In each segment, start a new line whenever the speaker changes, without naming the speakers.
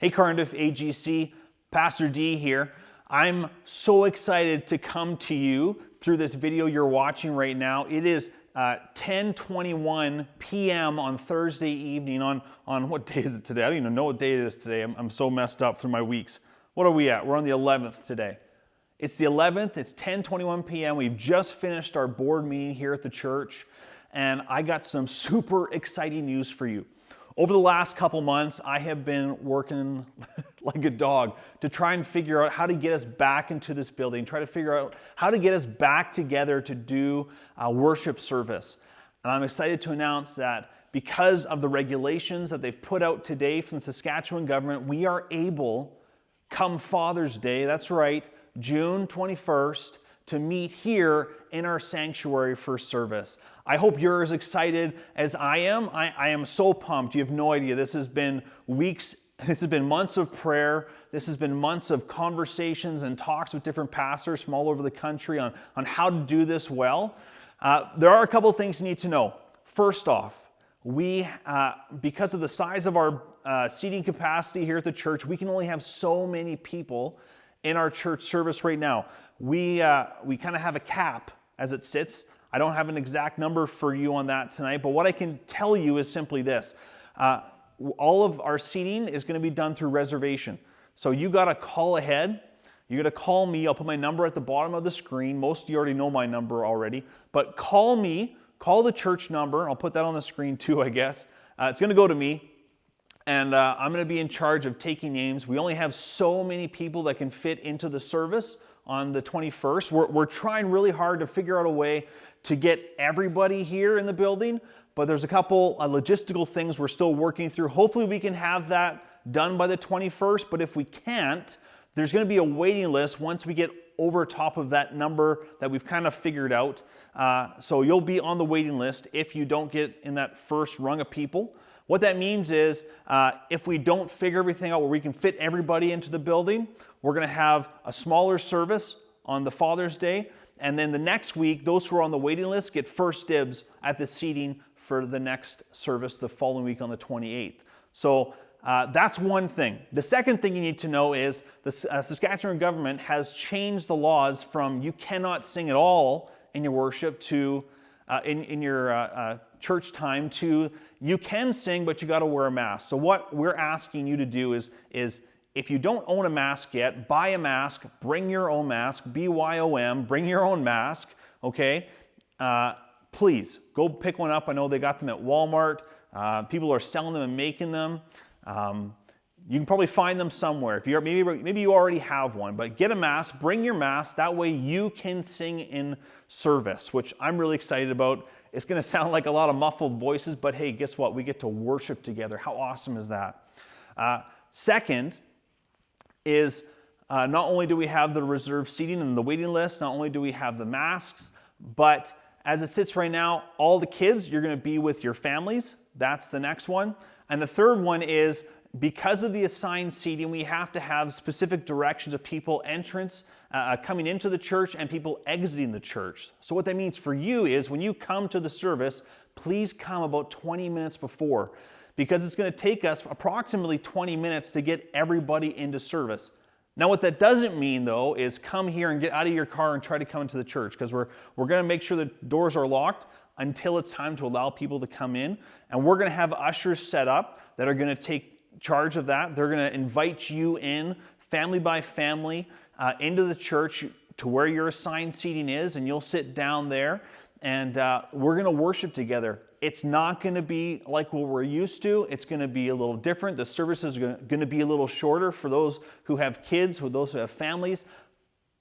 Hey Cardiff AGC, Pastor D here. I'm so excited to come to you through this video you're watching right now. It is 10:21 p.m. on Thursday evening on what day is it today? I don't even know what day it is today. I'm so messed up through my weeks. What are we at? We're on the 11th today. It's the 11th, it's 10:21 p.m. We've just finished our board meeting here at the church, and I got some super exciting news for you. Over the last couple months, I have been working like a dog to try and figure out how to get us back into this building, try to figure out how to get us back together to do a worship service. And I'm excited to announce that because of the regulations that they've put out today from the Saskatchewan government, we are able, come Father's Day, that's right, June 21st, to meet here in our sanctuary for service. I hope you're as excited as I am. I am so pumped. You have no idea. This has been weeks, this has been months of prayer. This has been months of conversations and talks with different pastors from all over the country on how to do this well. There are a couple of things you need to know. First off, we, because of the size of our seating capacity here at the church, we can only have so many people in our church service right now. We kind of have a cap as it sits. I don't have an exact number for you on that tonight, but what I can tell you is simply this. All of our seating is going to be done through reservation. So you got to call ahead. You got to call me. I'll put my number at the bottom of the screen. Most of you already know my number already, but call me. Call the church number. I'll put that on the screen too, I guess. It's going to go to me. And I'm going to be in charge of taking names. We only have so many people that can fit into the service on the 21st. We're trying really hard to figure out a way to get everybody here in the building, but there's a couple logistical things we're still working through. Hopefully we can have that done by the 21st, but if we can't, there's going to be a waiting list once we get over top of that number that we've kind of figured out. So you'll be on the waiting list if you don't get in that first rung of people. What that means is if we don't figure everything out where we can fit everybody into the building, we're going to have a smaller service on the Father's Day. And then the next week, those who are on the waiting list get first dibs at the seating for the next service the following week on the 28th. So that's one thing. The second thing you need to know is the Saskatchewan government has changed the laws from you cannot sing at all in your worship to in your church time to you can sing, but you got to wear a mask. So what we're asking you to do is if you don't own a mask yet, buy a mask, bring your own mask, BYOM, bring your own mask, okay? Please, go pick one up. I know they got them at Walmart. People are selling them and making them. You can probably find them somewhere. If you're maybe you already have one, but get a mask, bring your mask. That way you can sing in service, which I'm really excited about. It's going to sound like a lot of muffled voices, but hey, guess what? We get to worship together. How awesome is that? Second is not only do we have the reserved seating and the waiting list, not only do we have the masks, but as it sits right now, all the kids, you're going to be with your families. That's the next one. And the third one is because of the assigned seating, we have to have specific directions of people entrance coming into the church and people exiting the church. So what that means for you is when you come to the service, please come about 20 minutes before, because it's going to take us approximately 20 minutes to get everybody into service. Now what that doesn't mean though is come here and get out of your car and try to come into the church, because we're going to make sure the doors are locked until it's time to allow people to come in, and we're going to have ushers set up that are going to take charge of that. They're going to invite you in family by family into the church to where your assigned seating is, and you'll sit down there and we're going to worship together. It's not going to be like what we're used to. It's going to be a little different. The services are going to be a little shorter for those who have kids, for those who have families.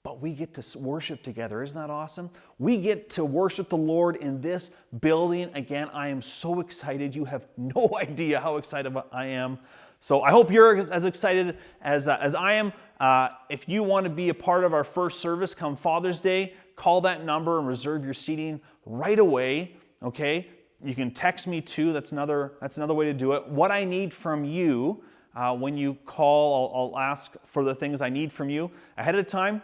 But we get to worship together. Isn't that awesome? We get to worship the Lord in this building. Again, I am so excited. You have no idea how excited I am. So I hope you're as excited as I am. If you want to be a part of our first service come Father's Day, call that number and reserve your seating right away, okay? You can text me too. That's another way to do it. What I need from you when you call, I'll ask for the things I need from you ahead of time.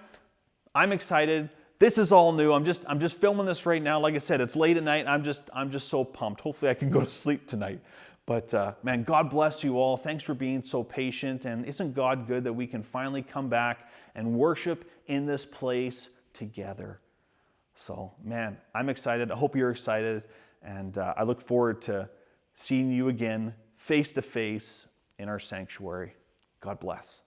I'm excited. This is all new. I'm just filming this right now. Like I said, it's late at night. I'm just so pumped. Hopefully I can go to sleep tonight. But man, God bless you all. Thanks for being so patient. And isn't God good that we can finally come back and worship in this place together? So, man, I'm excited. I hope you're excited. And I look forward to seeing you again face to face in our sanctuary. God bless.